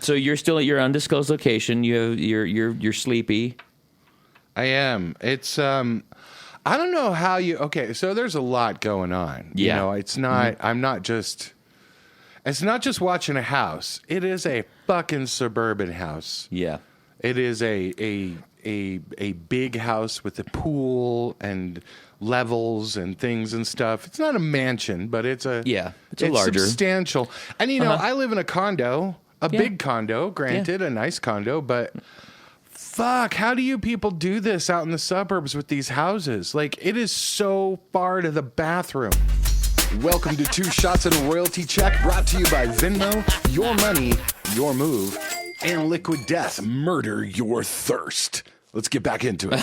So you're still at your undisclosed location. You're sleepy. I am. It's I don't know how you. Okay, so there's a lot going on. Yeah. You know, it's not. I'm not just. It's not just watching a house. It is a fucking suburban house. Yeah. It is a big house with a pool and levels and things and stuff. It's not a mansion, but it's larger, substantial. And you know, I live in a condo, big condo, granted, a nice condo, but fuck, how do you people do this out in the suburbs with these houses? Like, it is so far to the bathroom. Welcome to 2 Shots and a Royalty Check, brought to you by Venmo, Your Money, Your Move, and Liquid Death, Murder Your Thirst. Let's get back into it.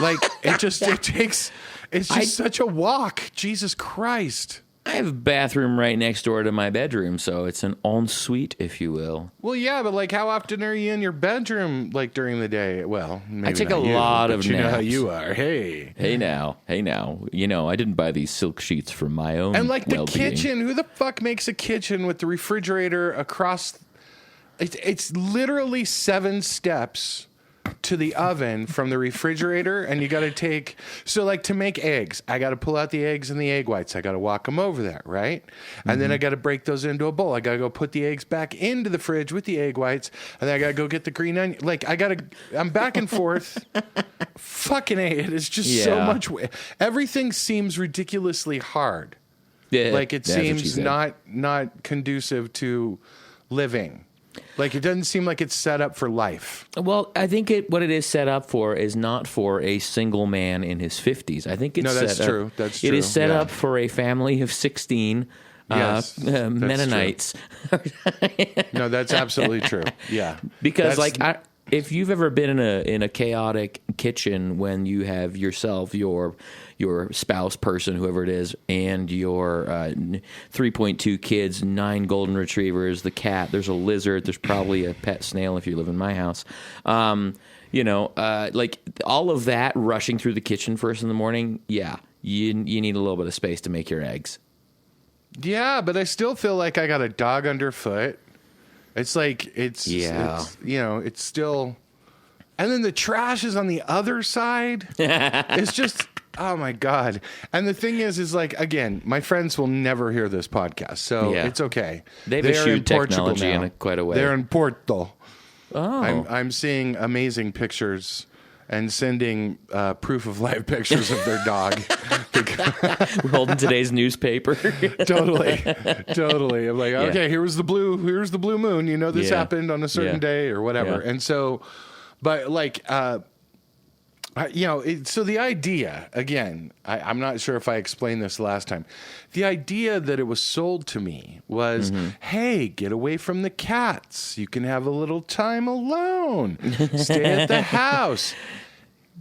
Like, it's just such a walk. Jesus Christ. I have a bathroom right next door to my bedroom, so it's an ensuite, if you will. Well, yeah, but like, how often are you in your bedroom, like, during the day? Well, maybe I take not a lot of you naps. know how you are. Hey now. You know, I didn't buy these silk sheets for my own and like the well-being. kitchen. Who the fuck makes a kitchen with the refrigerator across? It's literally 7 steps to the oven from the refrigerator, and you got to take, so like to make eggs, I got to pull out the eggs and the egg whites. I got to walk them over there, right? And then I got to break those into a bowl. I got to go put the eggs back into the fridge with the egg whites, and then I got to go get the green onion. Like, I'm back and forth. Fucking A, it is just so much. Everything seems ridiculously hard. Yeah, like it seems not conducive to living. Like, it doesn't seem like it's set up for life. Well, I think what it is set up for is not for a single man in his 50s. I think it's that's true. That's true. It is set up for a family of 16 Mennonites. No, that's absolutely true. Yeah. Because if you've ever been in a chaotic kitchen when you have yourself, your spouse, person, whoever it is, and your 3.2 kids, 9 golden retrievers, the cat, there's a lizard, there's probably a pet snail if you live in my house. Like all of that rushing through the kitchen first in the morning, you need a little bit of space to make your eggs. Yeah, but I still feel like I got a dog underfoot. It's like, it's still, and then the trash is on the other side. It's just, oh my God. And the thing is like, again, my friends will never hear this podcast, so it's okay. They've issued technology in quite a way. They're in Porto. Oh. I'm seeing amazing pictures and sending proof of life pictures of their dog. We're holding today's newspaper. Totally. I'm like, okay, here's the blue moon. You know, this happened on a certain day or whatever. Yeah. And so, but like, so the idea, again, I'm not sure if I explained this last time. The idea that it was sold to me was, hey, get away from the cats. You can have a little time alone. Stay at the house.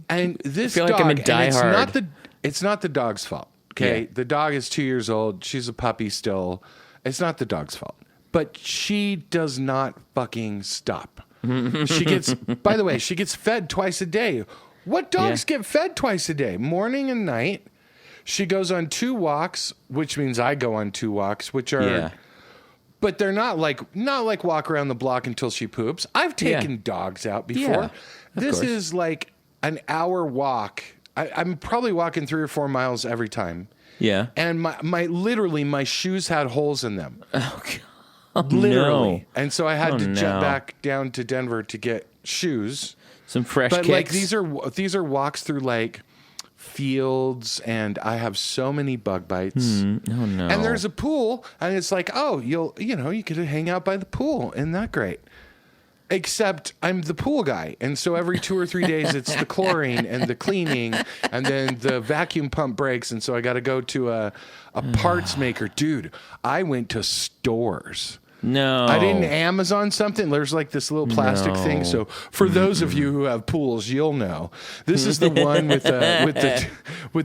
And this I feel dog, like I'm in Die Hard. It's not the dog's fault. Okay. Yeah. The dog is 2 years old. She's a puppy still. It's not the dog's fault. But she does not fucking stop. She gets fed twice a day. What dogs get fed twice a day? Morning and night. She goes on 2 walks, which means I go on 2 walks, which are, but they're not like walk around the block until she poops. I've taken dogs out before. Yeah, this is like an hour walk. I'm probably walking 3 or 4 miles every time. Yeah. And my shoes had holes in them. Oh, God. Literally. No. And so I had to jet back down to Denver to get shoes. Some fresh kicks. But like these are walks through like fields, and I have so many bug bites. Oh no. And there's a pool, and it's like, oh, you could hang out by the pool. Isn't that great? Except I'm the pool guy, and so every 2 or 3 days it's the chlorine and the cleaning, and then the vacuum pump breaks, and so I got to go to a parts maker. Dude, I went to stores. No. I didn't Amazon something. There's like this little plastic thing. So for those of you who have pools, you'll know. This is the one with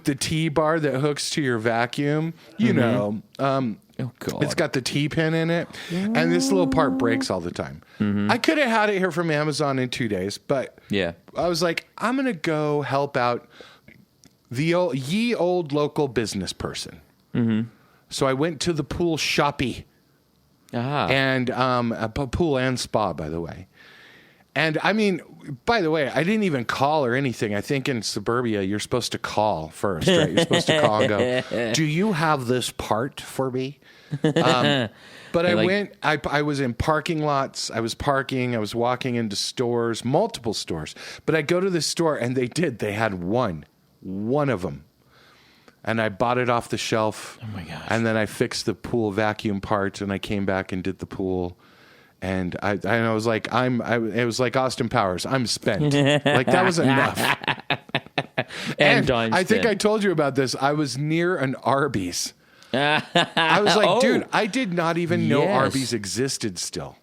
the T-bar that hooks to your vacuum. You know. Oh, God. It's got the T-pin in it. And this little part breaks all the time. I could have had it here from Amazon in 2 days, but I was like, I'm going to go help out the old local business person. So I went to the pool shoppy. and a pool and spa, by the way. And I mean, by the way, I didn't even call or anything. I think in suburbia, you're supposed to call first, right? You're supposed to call and go, do you have this part for me? But I was in parking lots. I was walking into stores, multiple stores. But I go to this store and they had one of them. And I bought it off the shelf. Oh my gosh. And then I fixed the pool vacuum part and I came back and did the pool. And I was like, it was like Austin Powers. I'm spent. Like that was enough. and I think I told you about this. I was near an Arby's. I was like, dude, I did not even know Arby's existed still.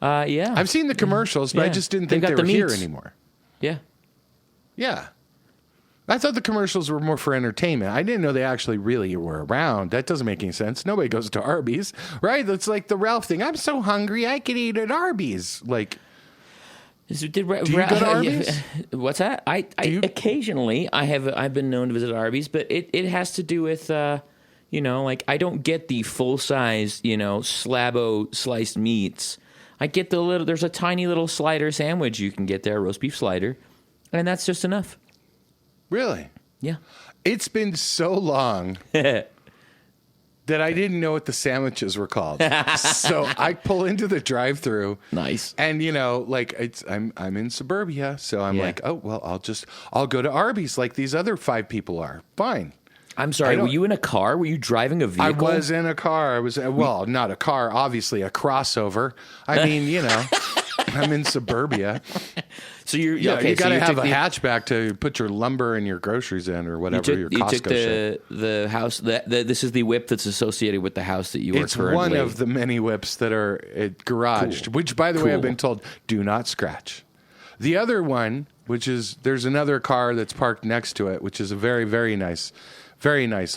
Yeah. I've seen the commercials, but I just didn't think they were here anymore. Yeah. Yeah. I thought the commercials were more for entertainment. I didn't know they actually really were around. That doesn't make any sense. Nobody goes to Arby's, right? That's like the Ralph thing. I'm so hungry, I could eat at Arby's. Like, do you go to Arby's? What's that? Occasionally I've been known to visit Arby's, but it has to do with like I don't get the full size slabo sliced meats. I get there's a tiny little slider sandwich you can get there, roast beef slider, and that's just enough. Really? Yeah. It's been so long that I didn't know what the sandwiches were called. So I pull into the drive-thru. Nice. And I'm in suburbia, so I'm like, oh well, I'll go to Arby's like these other 5 people are. Fine. I'm sorry. Were you in a car? Were you driving a vehicle? I was in a car. I was not a car, obviously a crossover. I mean, I'm in suburbia. So you got to have a hatchback to put your lumber and your groceries in or whatever. Your Costco you took the house. This is the whip that's associated with the house that you are currently. It's one of the many whips that are garaged, cool. Which, by the way, I've been told do not scratch. The other one, there's another car that's parked next to it, which is a very, very nice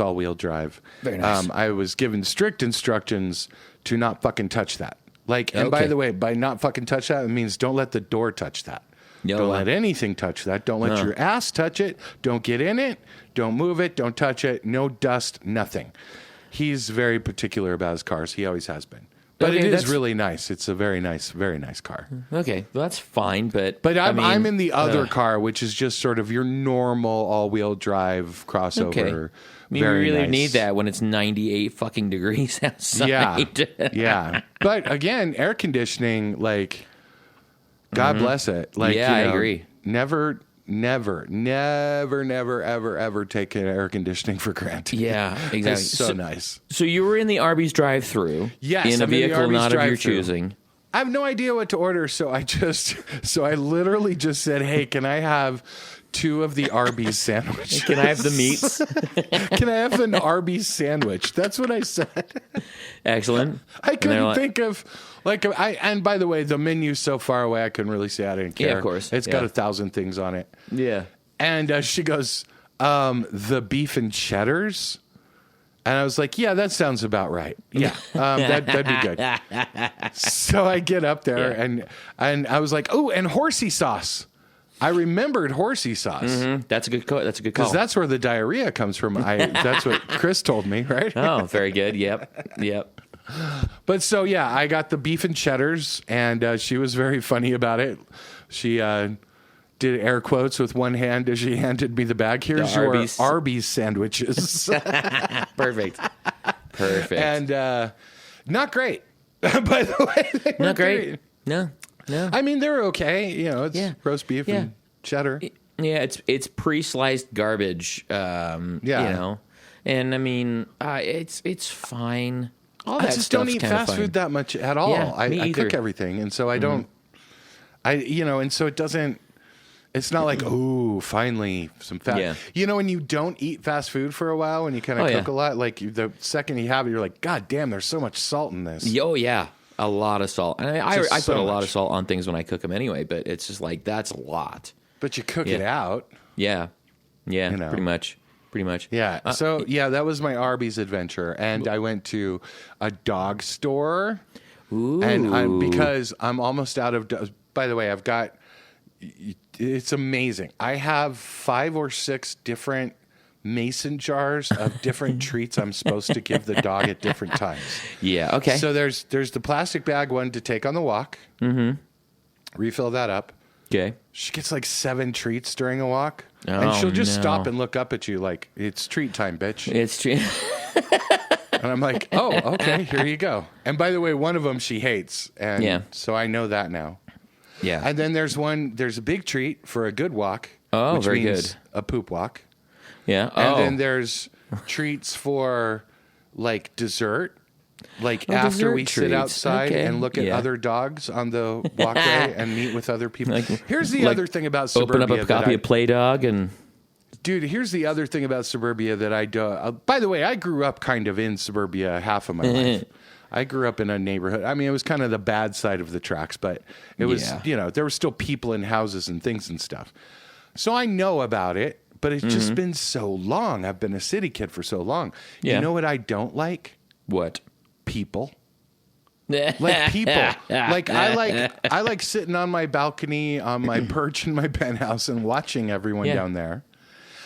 all-wheel drive. Very nice. I was given strict instructions to not fucking touch that. And by the way, by not fucking touch that, it means don't let the door touch that. Don't let anything touch that. Don't let your ass touch it. Don't get in it. Don't move it. Don't touch it. No dust, nothing. He's very particular about his cars. He always has been. But it is really nice. It's a very nice car. Okay, well, that's fine. But I'm in the other car, which is just sort of your normal all-wheel drive crossover. Okay. You really need that when it's 98 fucking degrees outside. Yeah. But again, air conditioning, God bless it. I agree. Never, ever take air conditioning for granted. Yeah, exactly. It's so nice. So you were in the Arby's drive-thru. Yes, in a vehicle not of your choosing. I have no idea what to order, so I literally just said, "Hey, can I have 2 of the Arby's sandwiches? Can I have the meats? Can I have an Arby's sandwich?" That's what I said. Excellent. I couldn't think of and by the way, the menu's so far away, I couldn't really say I didn't care. Yeah, of course. It's got 1,000 things on it. Yeah. And she goes, the beef and cheddars. And I was like, yeah, that sounds about right. Yeah, that'd be good. So I get up there and I was like, oh, and horsey sauce. I remembered horsey sauce. Mm-hmm. That's a good call. Because that's where the diarrhea comes from. That's what Chris told me, right? Oh, very good. Yep. But so, yeah, I got the beef and cheddars, and she was very funny about it. She did air quotes with one hand as she handed me the bag. Here's your Arby's sandwiches. Perfect. And not great, by the way. Not great. No. I mean, they're okay. It's roast beef and cheddar. Yeah, it's pre-sliced garbage. And I mean, it's fine. I just don't eat fast food that much at all. Yeah, I cook everything, and so I don't. And so it doesn't. It's not like, oh, finally some fat. Yeah. When you don't eat fast food for a while, and you kind of cook a lot, the second you have it, you're like, God damn, there's so much salt in this. Oh yeah, a lot of salt. And I put a lot of salt on things when I cook them anyway, but it's just that's a lot. But you cook it out. Yeah, pretty much. Yeah. That was my Arby's adventure, and I went to a dog store. Ooh. And because I'm almost out of. By the way, it's amazing. I have 5 or 6 different mason jars of different treats I'm supposed to give the dog at different times. Yeah, okay. So there's the plastic bag one to take on the walk. Mm-hmm. Refill that up. Okay. She gets like 7 treats during a walk. And she'll just stop and look up at you like, it's treat time, bitch. It's treat. And I'm like, oh, okay, here you go. And by the way, one of them she hates. And so I know that now. Yeah. And then there's a big treat for a good walk. Oh, which very means good. A poop walk. Yeah. And then there's treats for like dessert. Like after we sit outside and look at other dogs on the walkway and meet with other people. Here's the other thing about suburbia. Open up a copy of Play Dog and... Dude, here's the other thing about suburbia that I do. By the way, I grew up kind of in suburbia half of my life. I grew up in a neighborhood. I mean, it was kind of the bad side of the tracks, but it was, there were still people in houses and things and stuff. So I know about it, but it's just been so long. I've been a city kid for so long. Yeah. You know what I don't like? What? People. Like people. Like I like sitting on my balcony on my perch in my penthouse and watching everyone down there.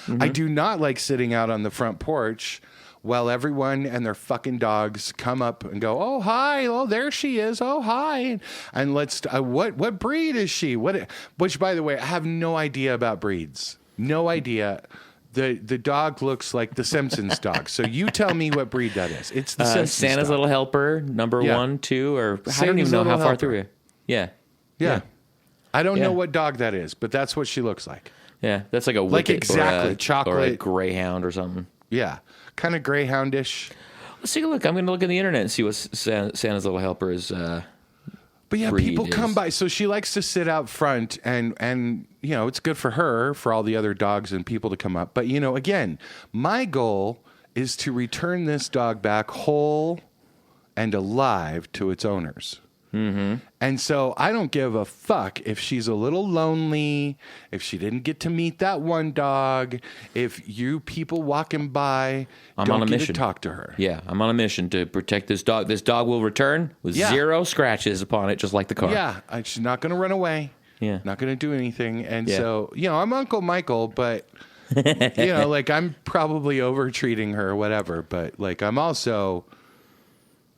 Mm-hmm. I do not like sitting out on the front porch while everyone and their fucking dogs come up and go, "Oh, hi. Oh, there she is. Oh, hi." And let's what breed is she? Which by the way, I have no idea about breeds. No idea. The dog looks like the Simpsons dog. So you tell me what breed that is. It's the Simpsons Santa's dog. Little Helper, number 1, 2, or I don't even know how far through. Yeah. I don't know what dog that is, but that's what she looks like. Yeah, that's like a Wicket exactly chocolate or a greyhound or something. Yeah, kind of greyhoundish. Let's take a look. I'm going to look in the internet and see what Santa's Little Helper is. But yeah, people come by. So she likes to sit out front, and it's good for her, for all the other dogs and people to come up. But again, my goal is to return this dog back whole and alive to its owners. Mm-hmm. And so I don't give a fuck if she's a little lonely, if she didn't get to meet that one dog, if you people walking by don't get to talk to her. Yeah, I'm on a mission to protect this dog. This dog will return with 0 scratches upon it, just like the car. Yeah, she's not going to run away. Yeah, not going to do anything. And so, I'm Uncle Michael, but like I'm probably over treating her or whatever. But like I'm also.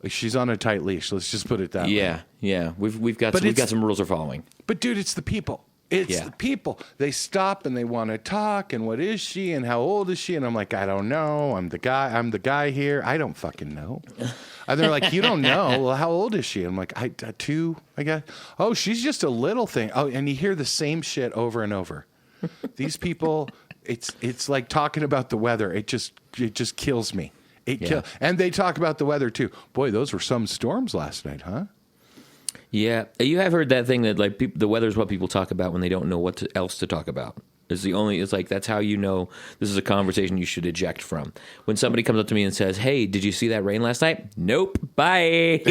She's on a tight leash. Let's just put it that way. Yeah. We've got some rules we're following. But dude, it's the people. It's the people. They stop and they want to talk. And what is she? And how old is she? And I'm like, I don't know. I'm the guy here. I don't fucking know. And they're like, you don't know. Well, how old is she? I'm like, 2, I guess. Oh, she's just a little thing. Oh, and you hear the same shit over and over. These people, it's like talking about the weather. It just kills me. And they talk about the weather too. Boy, those were some storms last night, huh? Yeah, you have heard that thing that like the weather is what people talk about when they don't know what else to talk about. It's like that's how you know this is a conversation you should eject from. When somebody comes up to me and says, "Hey, did you see that rain last night?" Nope. Bye.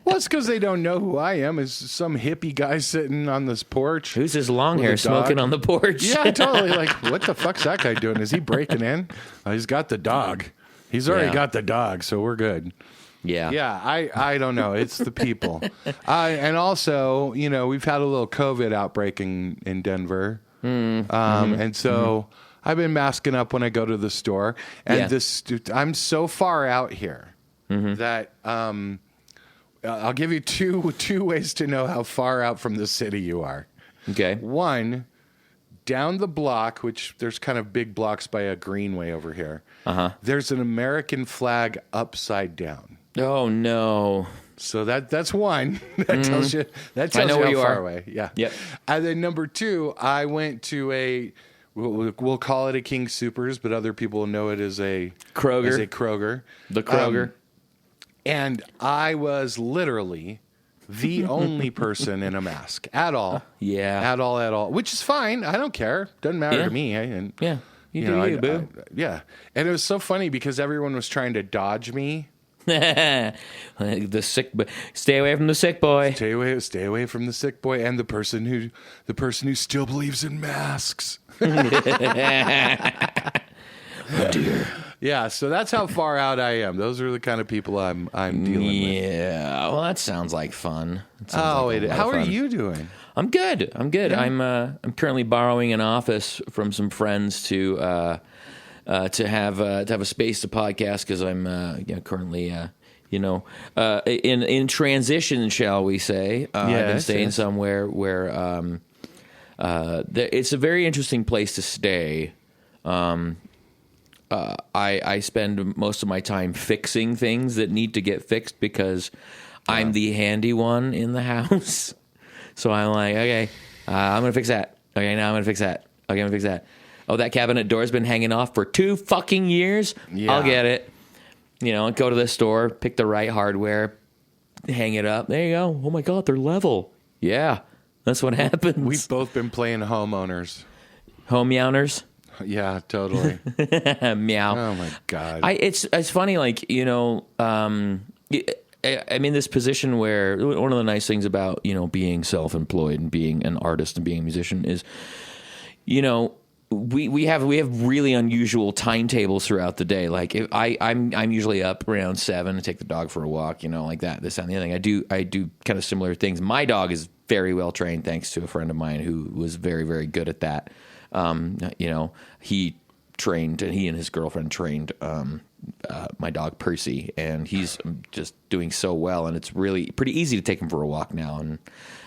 Well, it's because they don't know who I am. Is some hippie guy sitting on this porch? Who's his long hair smoking on the porch? Yeah, totally. Like, what the fuck's that guy doing? Is he breaking in? He's got the dog. He's already got the dog, so we're good. Yeah. Yeah, I don't know. It's the people. And also, we've had a little COVID outbreak in Denver. And so I've been masking up when I go to the store. And I'm so far out here that I'll give you two ways to know how far out from the city you are. Okay. One, down the block, which there's kind of big blocks by a greenway over here. There's an American flag upside down. Oh no! So that's one. That tells you how far away. Yeah. Yep. And then number 2, I went to we'll call it a King Soopers, but other people know it as a Kroger. The Kroger. And I was literally the only person in a mask at all. At all. Which is fine. I don't care. Doesn't matter to me. You do, boo. Yeah. And it was so funny because everyone was trying to dodge me. The sick, stay away from the sick boy. Stay away from the sick boy and the person who still believes in masks. Oh dear. Yeah, so that's how far out I am. Those are the kind of people I'm dealing with. Yeah, well, that sounds like fun. How are you doing? I'm good. Yeah. I'm currently borrowing an office from some friends to have a space to podcast because I'm currently in transition, shall we say? I've been staying somewhere where it's a very interesting place to stay. I spend most of my time fixing things that need to get fixed because I'm the handy one in the house. So I'm like, okay, I'm going to fix that. Okay, now I'm going to fix that. Okay, I'm going to fix that. Oh, that cabinet door's been hanging off for 2 fucking years? Yeah. I'll get it. Go to the store, pick the right hardware, hang it up. There you go. Oh, my God, they're level. Yeah, that's what happens. We've both been playing homeowners. Home meowners? Yeah, totally. Meow. Oh, my God. It's funny, I'm in this position where one of the nice things about, being self-employed and being an artist and being a musician is, we have really unusual timetables throughout the day. Like if I'm usually up around 7 to take the dog for a walk, like that, this, that, and the other thing. I do kind of similar things. My dog is very well trained thanks to a friend of mine who was very, very good at that. He trained, and he and his girlfriend trained my dog Percy, and he's just doing so well, and it's really pretty easy to take him for a walk now. And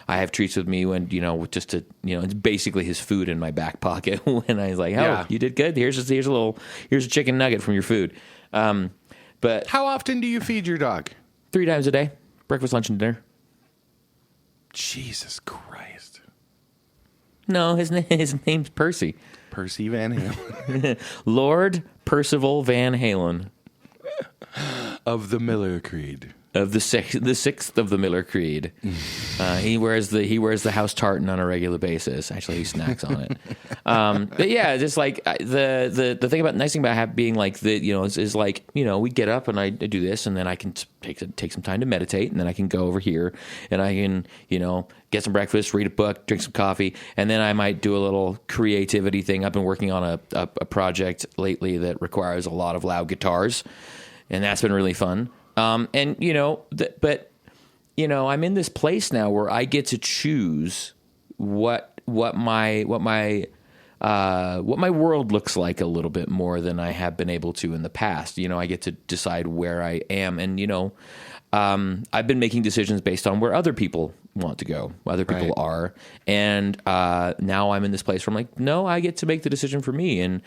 I have treats with me when it's basically his food in my back pocket when I was like, you did good. Here's a chicken nugget from your food. But how often do you feed your dog? 3 times a day, breakfast, lunch, and dinner. Jesus Christ! No, his name's Percy. Percy Van Halen. Lord Percival Van Halen. Of the Miller Creed. Of the sixth of the Miller Creed. He wears the house tartan on a regular basis. Actually, he snacks on it. But yeah, just like the thing about nice thing about being like is like we get up and I do this, and then I can take some time to meditate, and then I can go over here and I can get some breakfast, read a book, drink some coffee, and then I might do a little creativity thing. I've been working on a project lately that requires a lot of loud guitars, and that's been really fun. I'm in this place now where I get to choose what my world looks like a little bit more than I have been able to in the past. I get to decide where I am, and I've been making decisions based on where other people want to go, other people are, and now I'm in this place where I'm like, no, I get to make the decision for me, and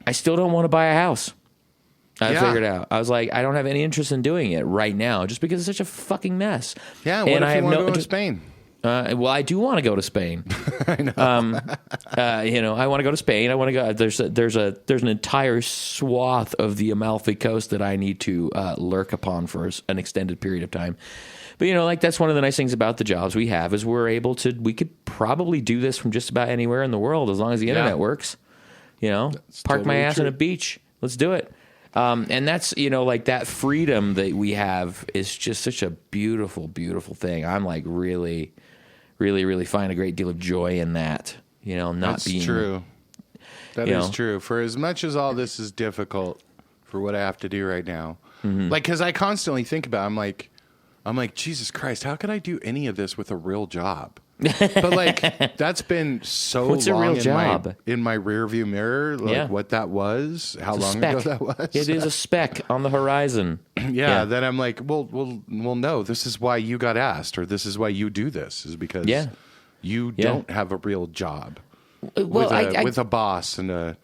I still don't want to buy a house. I figured out. I was like, I don't have any interest in doing it right now, just because it's such a fucking mess. Yeah, what if you want to go to Spain? Well, I do want to go to Spain. I know. I want to go to Spain. I want to go. There's an entire swath of the Amalfi Coast that I need to lurk upon for an extended period of time. But that's one of the nice things about the jobs we have is we could probably do this from just about anywhere in the world as long as the internet works. That's park totally my ass on a beach. Let's do it. And that's, that freedom that we have is just such a beautiful, beautiful thing. I'm like really, really, really find a great deal of joy in that, That's true. That is true. For as much as all this is difficult for what I have to do right now, because I constantly think about it, I'm like, Jesus Christ, how could I do any of this with a real job? But that's been so What's long a real job? in my rearview mirror, what that was, how long ago that was. It is a speck on the horizon. Then I'm like, well, no, this is why you got asked, or this is why you do this, is because you don't have a real job with a boss and a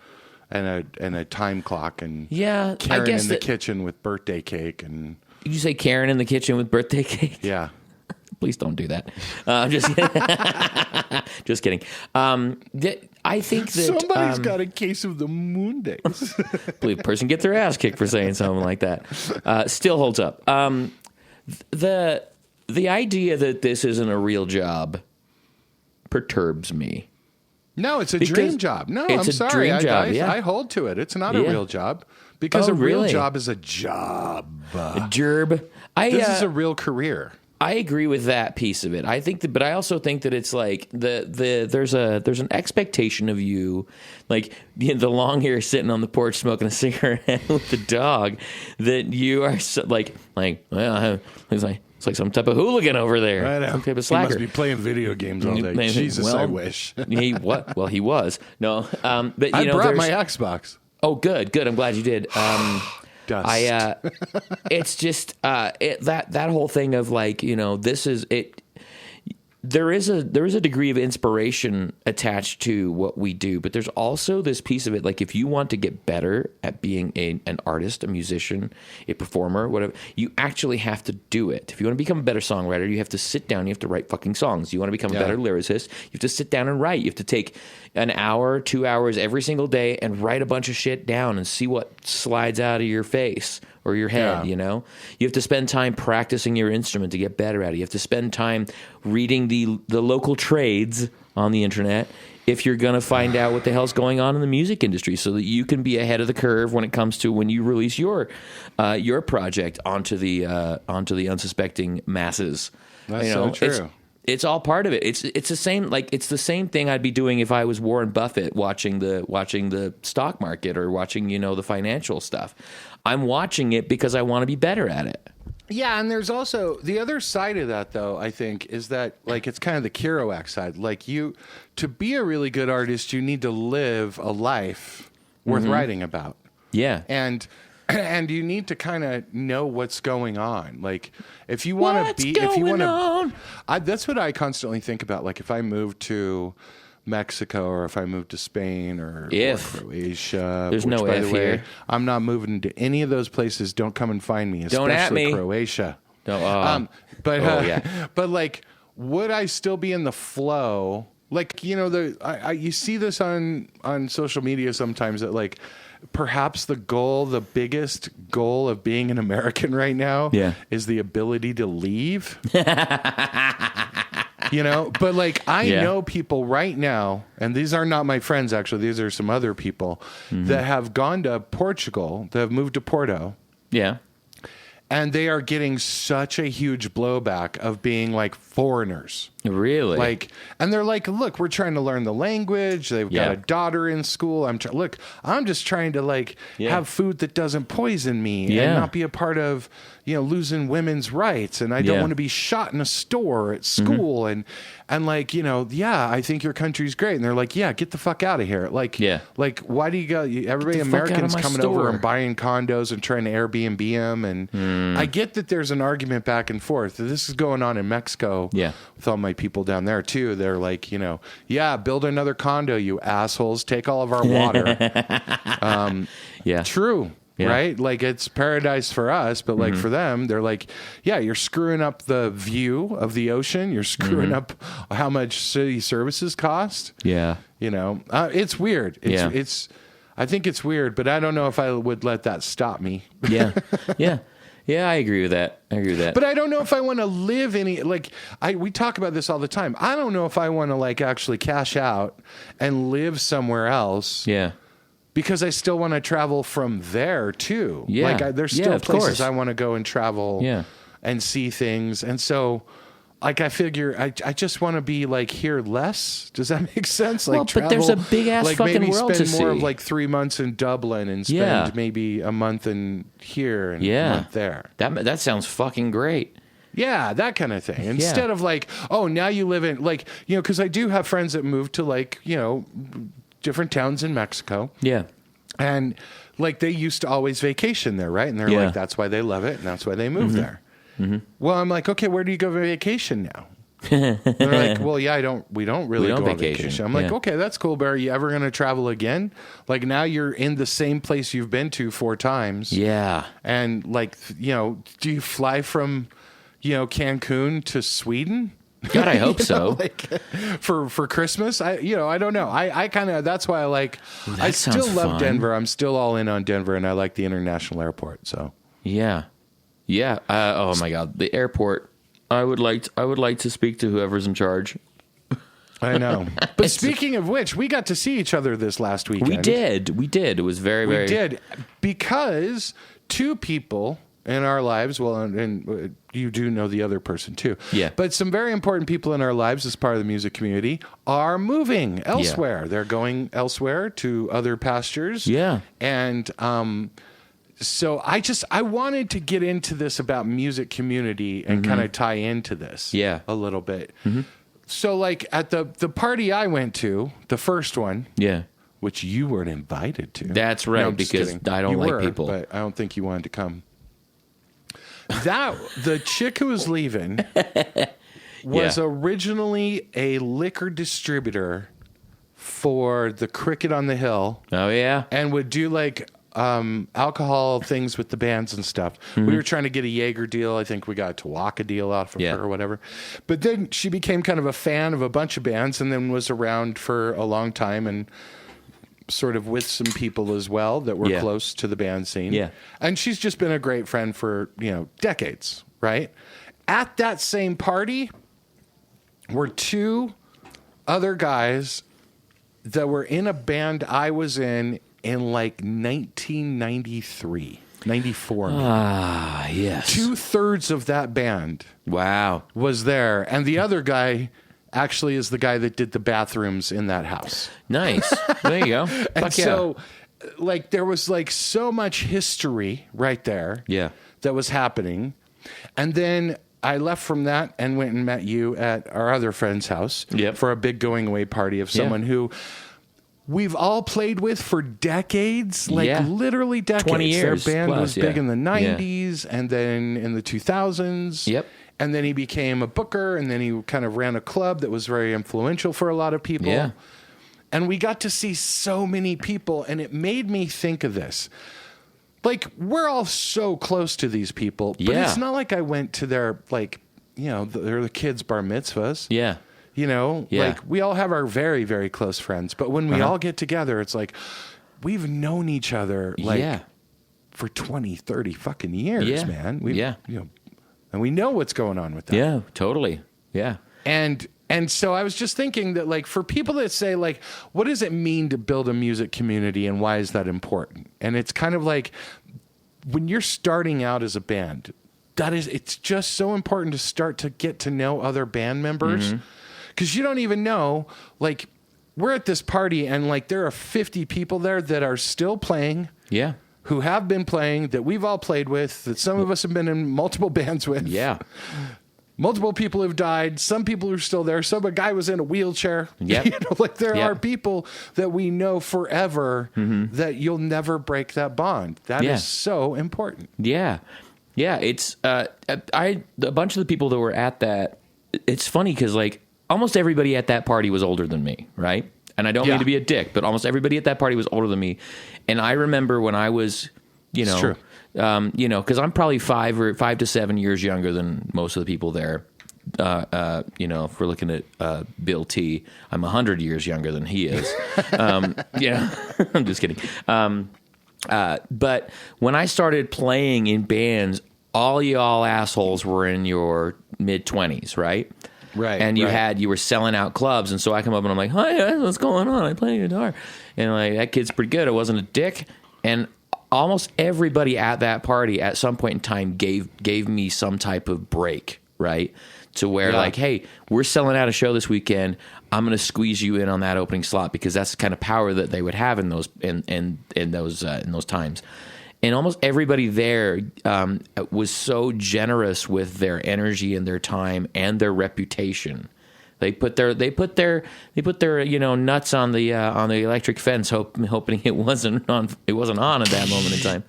time clock and Karen in the kitchen with birthday cake and. Did you say Karen in the kitchen with birthday cake? Yeah. Please don't do that. Just kidding. I think that somebody's got a case of the moon days. I believe a person gets their ass kicked for saying something like that. Still holds up. The idea that this isn't a real job perturbs me. No, it's a dream job. No, I'm sorry. Dream job, I hold to it. It's not a real job because a real job is a job. A gerb. This is a real career. I agree with that piece of it. I think that, but I also think that it's like there's an expectation of you, like the long hair sitting on the porch smoking a cigarette with the dog, that you are so, like well, it's like some type of hooligan over there, right, some type of slacker. He must be playing video games all day. Jesus, well, I wish. Well, he was. No, but I brought my Xbox. Oh, good. I'm glad you did. Dust. It's just that whole thing of like, this is it. There is a degree of inspiration attached to what we do, but there's also this piece of it. Like, if you want to get better at being an artist, a musician, a performer, whatever, you actually have to do it. If you want to become a better songwriter, you have to sit down. You have to write fucking songs. You want to become a better lyricist, you have to sit down and write. You have to take an hour, 2 hours every single day and write a bunch of shit down and see what slides out of your face or your head, You have to spend time practicing your instrument to get better at it. You have to spend time reading the local trades on the internet if you're going to find out what the hell's going on in the music industry, so that you can be ahead of the curve when it comes to when you release your project onto the unsuspecting masses. That's so true. It's all part of it. It's the same, like it's the same thing I'd be doing if I was Warren Buffett watching the stock market or watching the financial stuff. I'm watching it because I want to be better at it. Yeah, and there's also the other side of that, though, I think, is that like it's kind of the Kerouac side. Like, to be a really good artist, you need to live a life worth writing about. Yeah, and you need to kind of know what's going on. Like, if you want to that's what I constantly think about. Like, if I move to Mexico, or if I move to Spain or Croatia, there's no by if the way, here. I'm not moving to any of those places. Don't come and find me, especially Don't at me. Croatia. But but like, would I still be in the flow? Like, you see this on social media sometimes, that like perhaps the biggest goal of being an American right now is the ability to leave. But like, I know people right now, and these are not my friends, actually, these are some other people that have gone to Portugal, that have moved to Porto. Yeah. And they are getting such a huge blowback of being like foreigners. Really? Like, and they're like, look, we're trying to learn the language. They've got a daughter in school. I'm just trying to like have food that doesn't poison me and not be a part of, losing women's rights. And I don't want to be shot in a store at school. And like, I think your country's great. And they're like, yeah, get the fuck out of here. Like, why do you go? Everybody, Americans coming over and buying condos and trying to Airbnb them. And I get that there's an argument back and forth. This is going on in Mexico. Yeah. With all my people down there too. They're like, build another condo, you assholes. Take all of our water. True. Yeah. Right? Like, it's paradise for us, but like for them, they're like, you're screwing up the view of the ocean. You're screwing up how much city services cost. Yeah. It's weird. I think it's weird, but I don't know if I would let that stop me. Yeah. I agree with that. But I don't know if I want to live we talk about this all the time. I don't know if I want to like actually cash out and live somewhere else. Yeah. Because I still want to travel from there too. Yeah. Like, there's still places I want to go and travel and see things. And so, like, I figure I just want to be like here less. Does that make sense? Like, travel, but there's a big ass like fucking maybe world to see. Spend more of like 3 months in Dublin and spend maybe a month in here and a month there. That sounds fucking great. Yeah, that kind of thing. Instead of like, oh, now you live in like, because I do have friends that moved to like, different towns in Mexico. Yeah. And like, they used to always vacation there, right? And they're like, that's why they love it, and that's why they moved there. Mm-hmm. Well, I'm like, okay, where do you go vacation now? They're like, well, we don't really go on vacation. I'm like, okay, that's cool, but are you ever going to travel again? Like, now you're in the same place you've been to 4 times. Yeah. And like, do you fly from, Cancun to Sweden? God, I hope so. Like, for Christmas, I don't know. I kind of, that's why I like. I still love fun. Denver. I'm still all in on Denver, and I like the international airport. So yeah. Oh my God, the airport. I would like to speak to whoever's in charge. I know. But speaking of which, we got to see each other this last weekend. We did. It was very, very. We did, because 2 people in our lives, well, and you do know the other person too. Yeah. But some very important people in our lives as part of the music community are moving elsewhere. They're going elsewhere to other pastures. Yeah. And so I wanted to get into this about music community and kind of tie into this a little bit. Mm-hmm. So like at the party I went to, the first one, which you weren't invited to. That's right, no, because I don't like people. But I don't think you wanted to come. The chick who was leaving was originally a liquor distributor for the Cricket on the Hill. Oh yeah, and would do like alcohol things with the bands and stuff. Mm-hmm. We were trying to get a Jaeger deal. I think we got a Tawaka deal out of her or whatever. But then she became kind of a fan of a bunch of bands, and then was around for a long time and sort of with some people as well that were close to the band scene. Yeah. And she's just been a great friend for, decades, right? At that same party were two other guys that were in a band I was in like 1993, 94. Ah, yes. 2/3 of that band was there. And the other guy actually is the guy that did the bathrooms in that house. Nice. There you go. And so, like, there was like so much history right there that was happening. And then I left from that and went and met you at our other friend's house for a big going away party of someone who we've all played with for decades, like literally decades. 20 years. Their band plus, was big in the 90s and then in the 2000s. Yep. And then he became a booker, and then he kind of ran a club that was very influential for a lot of people. Yeah. And we got to see so many people, and it made me think of this. Like, we're all so close to these people, but it's not like I went to their, like, they're the kids' bar mitzvahs. Yeah. Like, we all have our very, very close friends, but when we all get together, it's like, we've known each other, like, for 20, 30 fucking years, man. And we know what's going on with that. Yeah, totally. Yeah. And so I was just thinking that, like, for people that say, like, what does it mean to build a music community and why is that important? And it's kind of like when you're starting out as a band, it's just so important to start to get to know other band members. Because you don't even know, like, we're at this party and, like, there are 50 people there that are still playing. Yeah. Who have been playing, that we've all played with, that some of us have been in multiple bands with. Yeah. Multiple people have died. Some people are still there. Some guy was in a wheelchair. Yeah. Like there are people that we know forever that you'll never break that bond. That is so important. Yeah. Yeah. It's, a bunch of the people that were at that, it's funny because like almost everybody at that party was older than me, right? And I don't mean to be a dick, but almost everybody at that party was older than me. And I remember when I was, because I'm probably 5 to 7 years younger than most of the people there. If we're looking at Bill T, I'm 100 years younger than he is. I'm just kidding. But when I started playing in bands, all y'all assholes were in your mid-20s, right? Right. And you were selling out clubs, and so I come up and I'm like, "Hi, what's going on? I play guitar." And like, that kid's pretty good. I wasn't a dick. And almost everybody at that party at some point in time gave me some type of break, right? To where like, "Hey, we're selling out a show this weekend. I'm going to squeeze you in on that opening slot," because that's the kind of power that they would have in those those times. And almost everybody there was so generous with their energy and their time and their reputation. They put their nuts on the electric fence, hoping it wasn't on at that moment in time.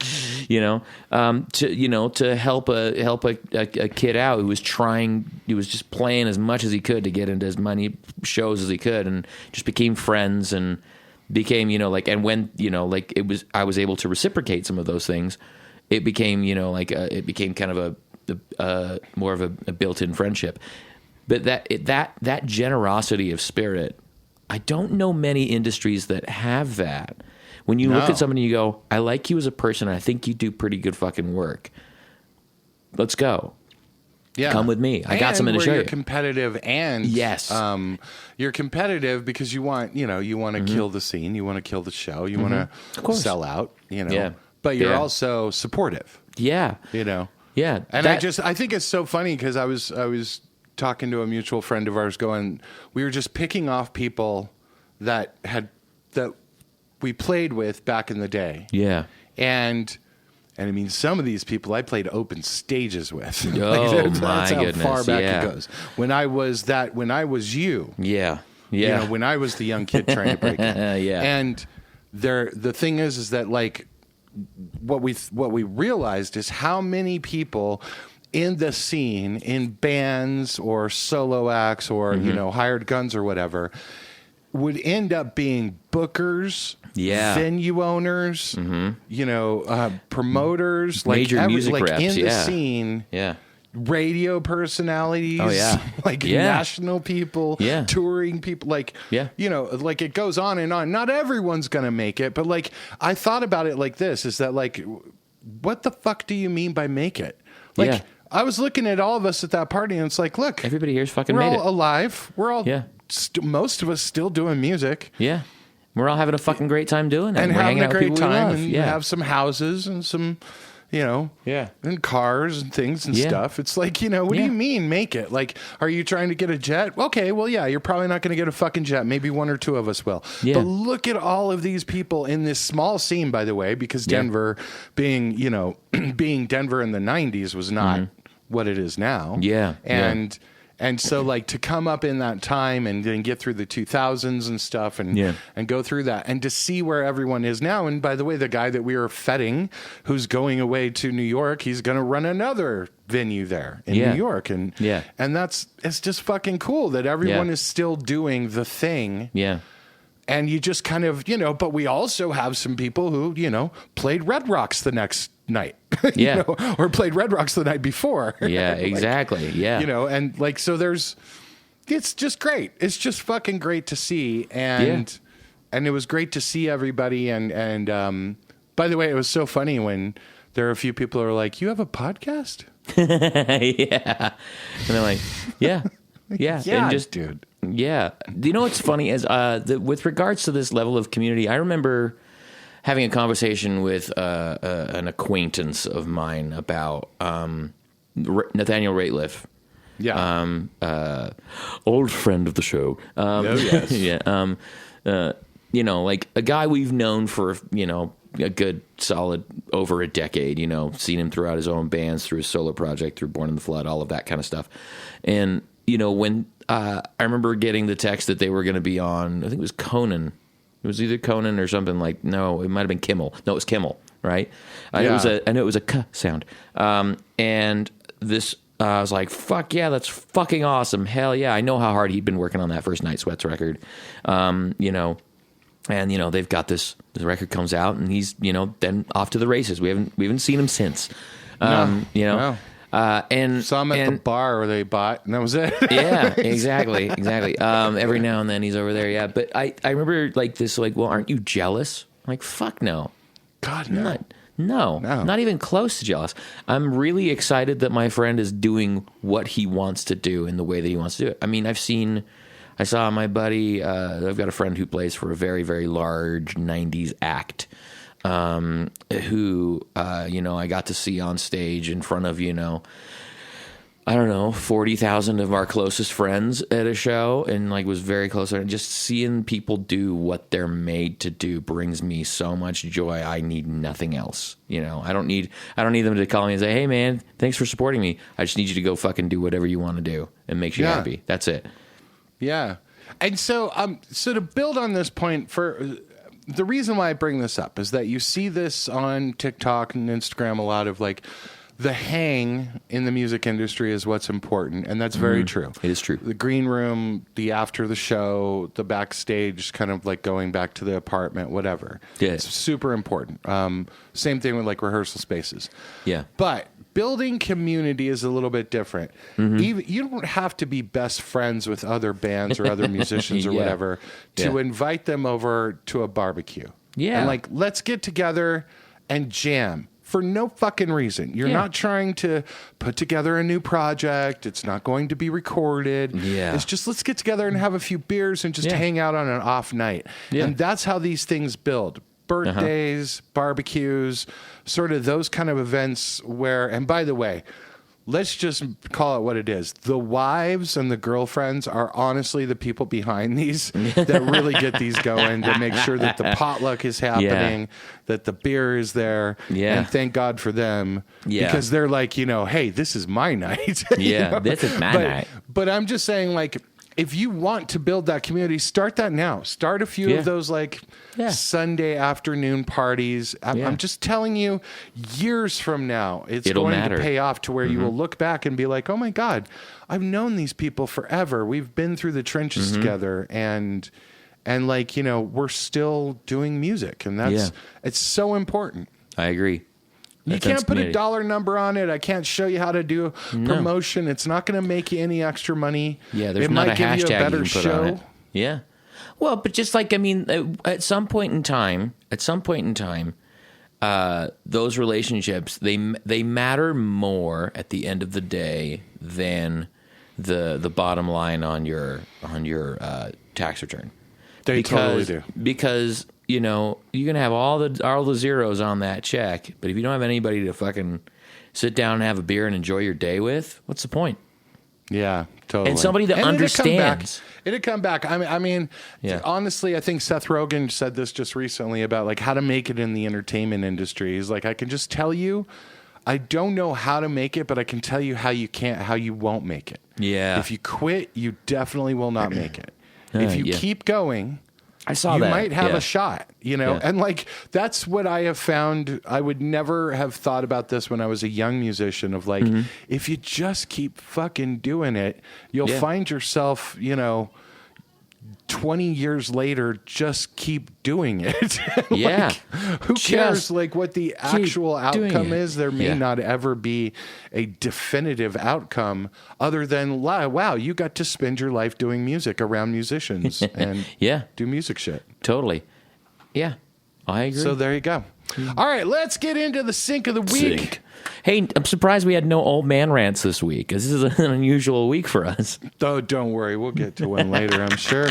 To help a kid out who was trying. He was just playing as much as he could to get into as many shows as he could, and just became friends and became, and when, I was able to reciprocate some of those things, it became, it became kind of a more of a built-in friendship. But that generosity of spirit, I don't know many industries that have that. When you look at somebody and you go, "I like you as a person, I think you do pretty good fucking work. Let's go. Yeah. Come with me. I got something to show you." You're competitive and you're competitive because you want to kill the scene, you want to kill the show, you want to sell out, but you're also supportive. Yeah. Yeah. And I think it's so funny because I was talking to a mutual friend of ours we were just picking off people that we played with back in the day. Yeah. And I mean, some of these people I played open stages with. Oh, that's my how goodness. far back it goes. When I was you. Yeah. Yeah. You know, when I was the young kid trying to break in. Yeah. And the thing is that like what we realized is how many people in the scene, in bands or solo acts or, you know, hired guns or whatever, would end up being bookers, venue owners, you know, promoters, major music like reps, in the scene, radio personalities, like national people, touring people, like, you know, like it goes on and on. Not everyone's going to make it, but like I thought about it like this, is that like, what the fuck do you mean by make it? Like I was looking at all of us at that party and it's like, look, everybody here's fucking we're made all it. alive. We're all most of us still doing music. Yeah. We're all having a fucking great time doing it. And we're having a great time and have some houses and some, you know, and cars and things and stuff. It's like, you know, what do you mean make it? Like, are you trying to get a jet? Okay, well, yeah, you're probably not going to get a fucking jet. Maybe one or two of us will. Yeah. But look at all of these people in this small scene, by the way, because Denver being, you know, being Denver in the 90s was not what it is now. Yeah. And so, like, to come up in that time and then get through the 2000s and stuff and go through that and to see where everyone is now. And by the way, the guy that we were feting who's going away to New York, he's going to run another venue there in New York. And it's just fucking cool that everyone is still doing the thing. Yeah. And you just kind of, you know, but we also have some people who, you know, played Red Rocks the next night, you know, or played Red Rocks the night before. Yeah, exactly. Like, yeah. You know, and like, so it's just great. It's just fucking great to see. And it was great to see everybody. And by the way, it was so funny when there are a few people who are like, you have a podcast? Yeah. And they're like, yeah. Yeah. And just, dude. Yeah. You know what's funny is with regards to this level of community, I remember having a conversation with an acquaintance of mine about Nathaniel Rateliff. Yeah. Old friend of the show. Yes. Yeah. You know, like a guy we've known for, you know, a good solid over a decade, you know, seen him throughout his own bands, through his solo project, through Born in the Flood, all of that kind of stuff. And, you know, when I remember getting the text that they were going to be on, I think it was Conan. It was either Conan or something like, no, it might have been Kimmel. No, it was Kimmel, right? I know it was a K sound. And this, I was like, fuck yeah, that's fucking awesome. Hell yeah. I know how hard he'd been working on that first Night Sweats record. You know, and, you know, they've got the record comes out and he's, you know, then off to the races. We haven't seen him since. You know, no. And saw him at the bar where they bought, and that was it. Yeah, exactly. Every now and then he's over there. Yeah, but I remember like this, like, well, aren't you jealous? I'm like, fuck no. God, no. No, not even close to jealous. I'm really excited that my friend is doing what he wants to do in the way that he wants to do it. I mean, I saw my buddy. I've got a friend who plays for a very, very large '90s act. Who, you know, I got to see on stage in front of, you know, I don't know, 40,000 of our closest friends at a show, and like was very close. And just seeing people do what they're made to do brings me so much joy. I need nothing else. You know, I don't need them to call me and say, hey man, thanks for supporting me. I just need you to go fucking do whatever you want to do and makes you happy. That's it. Yeah. And so, so to build on this point the reason why I bring this up is that you see this on TikTok and Instagram a lot of like the hang in the music industry is what's important. And that's very true. It is true. The green room, the after the show, the backstage, kind of like going back to the apartment, whatever. Yeah. It's super important. Same thing with like rehearsal spaces. Yeah. But building community is a little bit different. Even you don't have to be best friends with other bands or other musicians or whatever to invite them over to a barbecue. Yeah. And like, let's get together and jam for no fucking reason. You're not trying to put together a new project. It's not going to be recorded. Yeah. It's just, let's get together and have a few beers and just hang out on an off night. Yeah. And that's how these things build. birthdays, barbecues, sort of those kind of events where, and by the way, let's just call it what it is. The wives and the girlfriends are honestly the people behind these that really get these going to make sure that the potluck is happening, that the beer is there, and thank God for them because they're like, hey, this is my night. This is my night. But I'm just saying, like, if you want to build that community, start that now. Start a few of those Sunday afternoon parties. I'm just telling you, years from now, it'll going to pay off to where you will look back and be like, oh my God, I've known these people forever. We've been through the trenches together and we're still doing music. And it's so important. I agree. You can't put a dollar number on it. I can't show you how to do promotion. It's not going to make you any extra money. Yeah, there's it not might a give you a hashtag better you can put show. on it. Yeah. Well, but just like, at some point in time, those relationships, they matter more at the end of the day than the bottom line on your tax return. They totally do. Because you can have all the zeros on that check, but if you don't have anybody to fucking sit down and have a beer and enjoy your day with, what's the point? Yeah, totally. And somebody that understands. It'd come back. I mean, honestly, I think Seth Rogen said this just recently about like how to make it in the entertainment industry. He's like, I can just tell you, I don't know how to make it, but I can tell you how you won't make it. Yeah. If you quit, you definitely will not make it. If you keep going, you might have a shot, and like, that's what I have found. I would never have thought about this when I was a young musician of like, if you just keep fucking doing it, you'll find yourself, 20 years later, just keep doing it. Who cares like what the actual outcome is? There may not ever be a definitive outcome other than, wow, you got to spend your life doing music around musicians and do music shit. Totally. Yeah, I agree. So there you go. All right, let's get into the Sync of the Week. Hey, I'm surprised we had no old man rants this week. This is an unusual week for us. Oh, don't worry. We'll get to one later, I'm sure.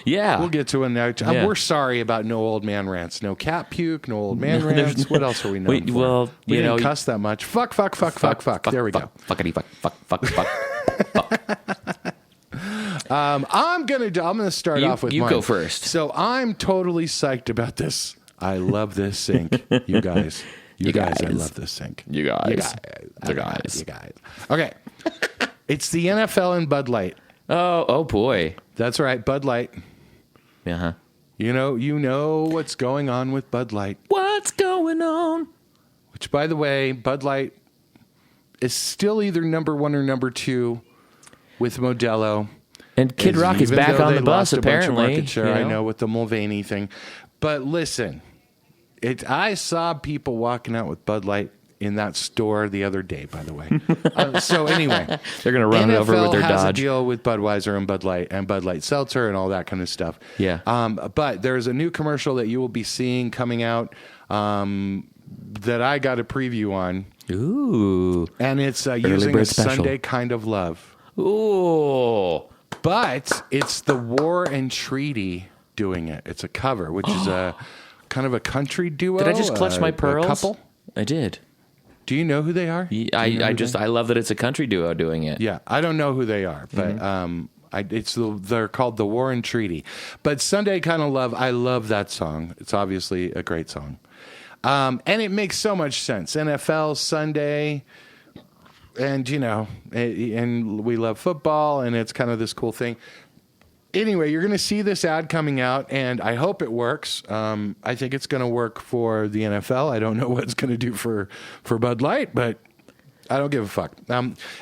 Yeah. We'll get to one now. We're sorry about no old man rants. No cat puke, no old man rants. What else are we known for? Well, we didn't cuss that much. Fuck. There we go. Fuckity fuck. I'm gonna start off with you mine. go first. So I'm totally psyched about this. I love this sync, you guys. You guys, I love this sync. You guys. Okay. It's the NFL and Bud Light. Oh boy. That's right, Bud Light. Uh-huh. You know what's going on with Bud Light. What's going on? Which, by the way, Bud Light is still either number 1 or number 2 with Modelo. And Kid Rock is back on the bus, apparently. Market share, I know, with the Mulvaney thing. But listen, I saw people walking out with Bud Light in that store the other day, by the way. So anyway. They're going to run it over with their NFL has Dodge. a deal with Budweiser and Bud Light Seltzer and all that kind of stuff. Yeah. But there's a new commercial that you will be seeing coming out that I got a preview on. Ooh. And it's using a Sunday Kind of Love. Ooh. But it's the War and Treaty doing it. It's a cover, which is a kind of a country duo. Did I just clutch my pearls? A couple? I did. Do you know who they are? I love that it's a country duo doing it. Yeah, I don't know who they are, but they're called the War and Treaty. But Sunday Kind of Love, I love that song. It's obviously a great song. And it makes so much sense. NFL, Sunday, and and we love football, and it's kind of this cool thing. Anyway, you're going to see this ad coming out, and I hope it works. I think it's going to work for the NFL. I don't know what it's going to do for Bud Light, but I don't give a fuck.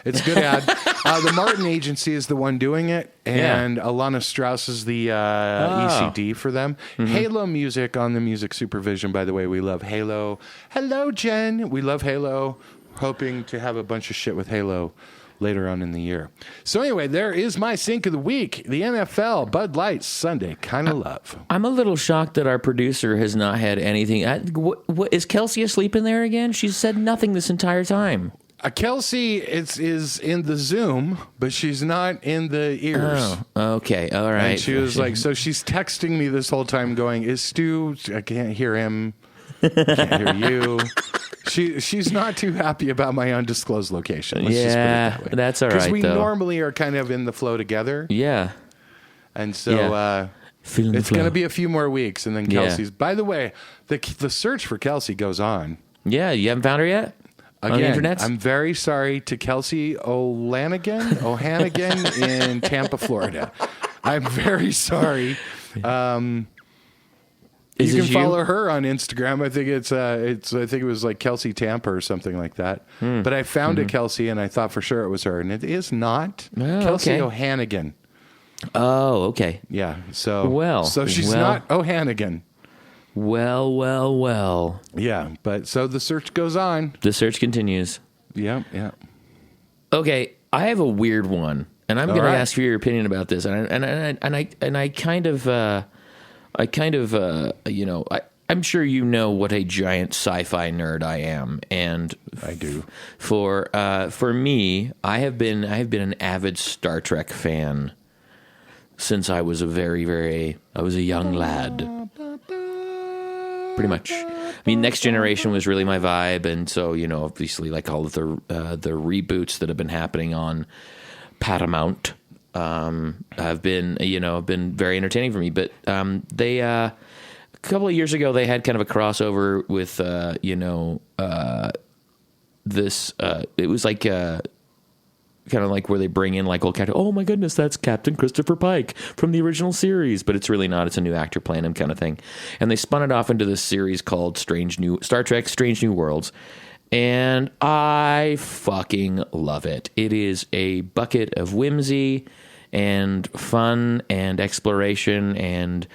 It's a good ad. The Martin Agency is the one doing it, and Alana Strauss is the ECD for them. Mm-hmm. Halo Music on the music supervision, by the way. We love Halo. Hello, Jen. We love Halo. Hoping to have a bunch of shit with Halo later on in the year. So anyway, there is my sync of the week. The NFL, Bud Light, Sunday Kind of Love. I'm a little shocked that our producer has not had anything. What, is Kelsey asleep in there again? She's said nothing this entire time. Kelsey is in the Zoom, but she's not in the ears. Oh, okay. All right. And she was like, so she's texting me this whole time going, is Stu, I can't hear him. I can't hear you. She's not too happy about my undisclosed location. Let's just put it that way. That's all right, because we normally are kind of in the flow together. Yeah. And so it's going to be a few more weeks, and then Kelsey's. By the way, the search for Kelsey goes on. Yeah, you haven't found her yet? Again, on the internet? I'm very sorry to Kelsey O'Hannigan in Tampa, Florida. I'm very sorry. You can follow her on Instagram. I think it was like Kelsey Tampa or something like that. But I found a Kelsey, and I thought for sure it was her, and it is not. Kelsey O'Hannigan. Oh, okay. Yeah. So she's not O'Hannigan. Well. Yeah, but so the search goes on. The search continues. Yeah. Okay, I have a weird one, and I'm going to ask for your opinion about this. I'm sure you know what a giant sci-fi nerd I am, and I do. For me, I have been an avid Star Trek fan since I was a young lad. Pretty much. I mean, Next Generation was really my vibe, and so obviously, like all of the reboots that have been happening on Paramount have been very entertaining for me. But they a couple of years ago they had kind of a crossover with this. It was like kind of like where they bring in like old character. Oh my goodness, that's Captain Christopher Pike from the original series, but it's really not. It's a new actor playing him, kind of thing. And they spun it off into this series called Star Trek: Strange New Worlds, and I fucking love it. It is a bucket of whimsy and fun and exploration and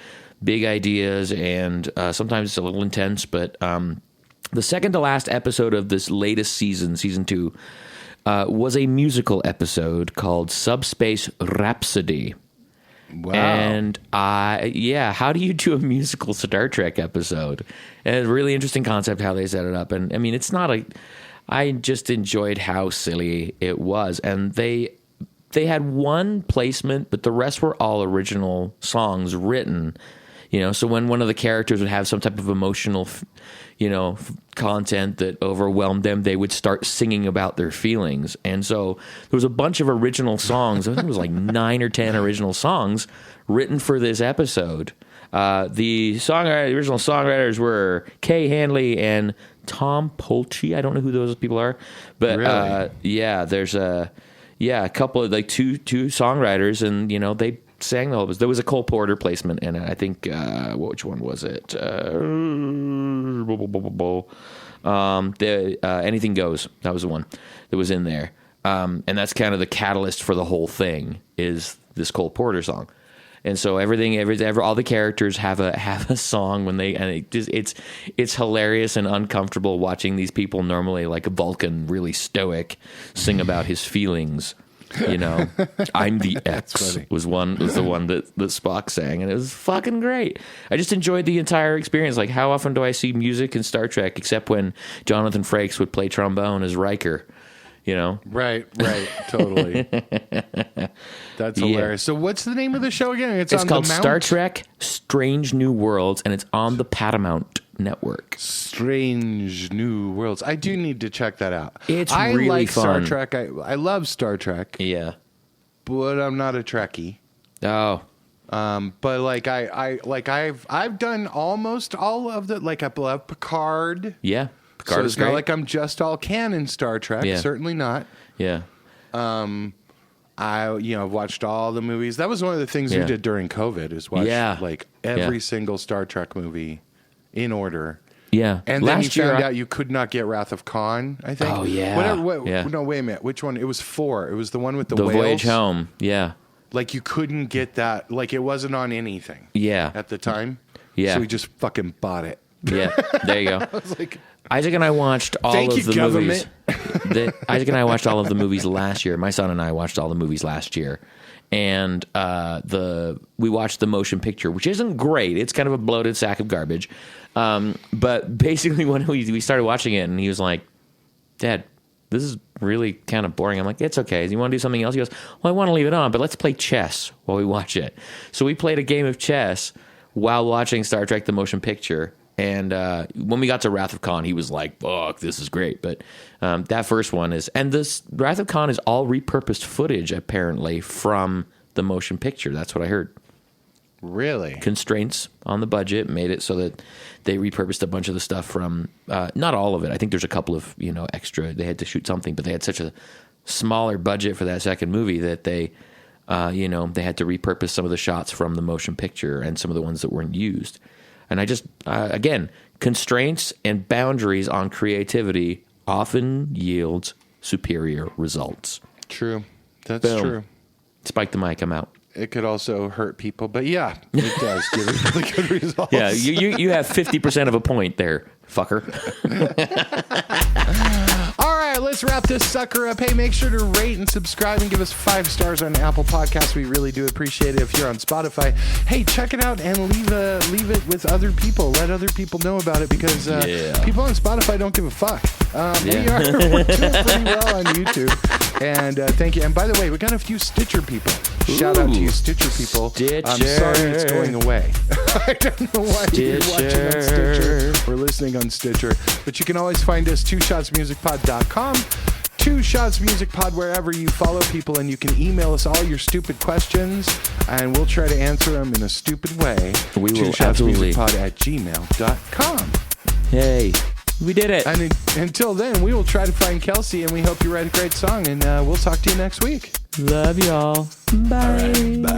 big ideas, and sometimes it's a little intense. But the second to last episode of this latest season 2. Was a musical episode called Subspace Rhapsody. Wow. And how do you do a musical Star Trek episode? And it's a really interesting concept how they set it up. And I mean, I just enjoyed how silly it was. And they had one placement, but the rest were all original songs written. So when one of the characters would have some type of emotional, content that overwhelmed them, they would start singing about their feelings. And so there was a bunch of original songs. I think it was like 9 or 10 original songs written for this episode. The original songwriters were Kay Hanley and Tom Polchi. I don't know who those people are, but really? There's a couple of like two songwriters, and they sang the whole. There was a Cole Porter placement in it. I think which one was it? Anything Goes. That was the one that was in there, and that's kind of the catalyst for the whole thing. Is this Cole Porter song? And so all the characters have a song when it's hilarious and uncomfortable watching these people normally like a Vulcan, really stoic, sing about his feelings. I'm the X was the one that Spock sang, and it was fucking great. I just enjoyed the entire experience. Like, how often do I see music in Star Trek except when Jonathan Frakes would play trombone as Riker? Right, totally. That's hilarious. So what's the name of the show again? It's called Star Trek: Strange New Worlds, and it's on the Paramount Network. Strange New Worlds. I do need to check that out. I really like fun. Star Trek. I love Star Trek. Yeah, but I'm not a Trekkie. Oh. But I've done almost all of the, like I love Picard. Yeah. So it's not like I'm just all canon Star Trek. Yeah. Certainly not. Yeah. I've watched all the movies. That was one of the things we did during COVID is watch every single Star Trek movie in order. Yeah. And then you found out you could not get Wrath of Khan, I think. Oh, yeah. No, wait a minute. Which one? It was 4. It was the one with the whales. Voyage Home. Yeah. Like, you couldn't get that. Like, it wasn't on anything. Yeah. At the time. Yeah. So we just fucking bought it. Yeah. There you go. I was like... Isaac and I watched all of the movies. Isaac and I watched all of the movies last year. My son and I watched all the movies last year, and we watched the motion picture, which isn't great. It's kind of a bloated sack of garbage. But basically, when we started watching it, and he was like, "Dad, this is really kind of boring. I'm like, it's okay. You want to do something else? He goes, well, I want to leave it on, but let's play chess while we watch it. So we played a game of chess while watching Star Trek The Motion Picture. And when we got to Wrath of Khan, he was like, fuck, this is great. But that first one is... And this Wrath of Khan is all repurposed footage, apparently, from the motion picture. That's what I heard. Really? Constraints on the budget made it so that they repurposed a bunch of the stuff from... not all of it. I think there's a couple of, extra... They had to shoot something, but they had such a smaller budget for that second movie that they... they had to repurpose some of the shots from the motion picture and some of the ones that weren't used. And I just, again, constraints and boundaries on creativity often yields superior results. True. That's true. Spike the mic, I'm out. It could also hurt people, but yeah, it does give really good results. Yeah, you have 50% of a point there, fucker. All right, let's wrap this sucker up. Hey, make sure to rate and subscribe and give us 5 stars on Apple Podcasts. We really do appreciate it. If you're on Spotify, hey, check it out and leave it with other people. Let other people know about it because people on Spotify don't give a fuck. We're doing pretty well on YouTube. And thank you. And by the way, we got a few Stitcher people. Shout out to you, Stitcher people. Stitcher. I'm sorry it's going away. I don't know why you're watching on Stitcher or listening on Stitcher. But you can always find us, 2ShotsMusicPod.com. 2ShotsMusicPod wherever you follow people, and you can email us all your stupid questions, and we'll try to answer them in a stupid way. We will absolutely. 2ShotsMusicPod@gmail.com. Hey, we did it. And until then, we will try to find Kelsey, and we hope you write a great song, and we'll talk to you next week. Love y'all. Bye. All right, bye.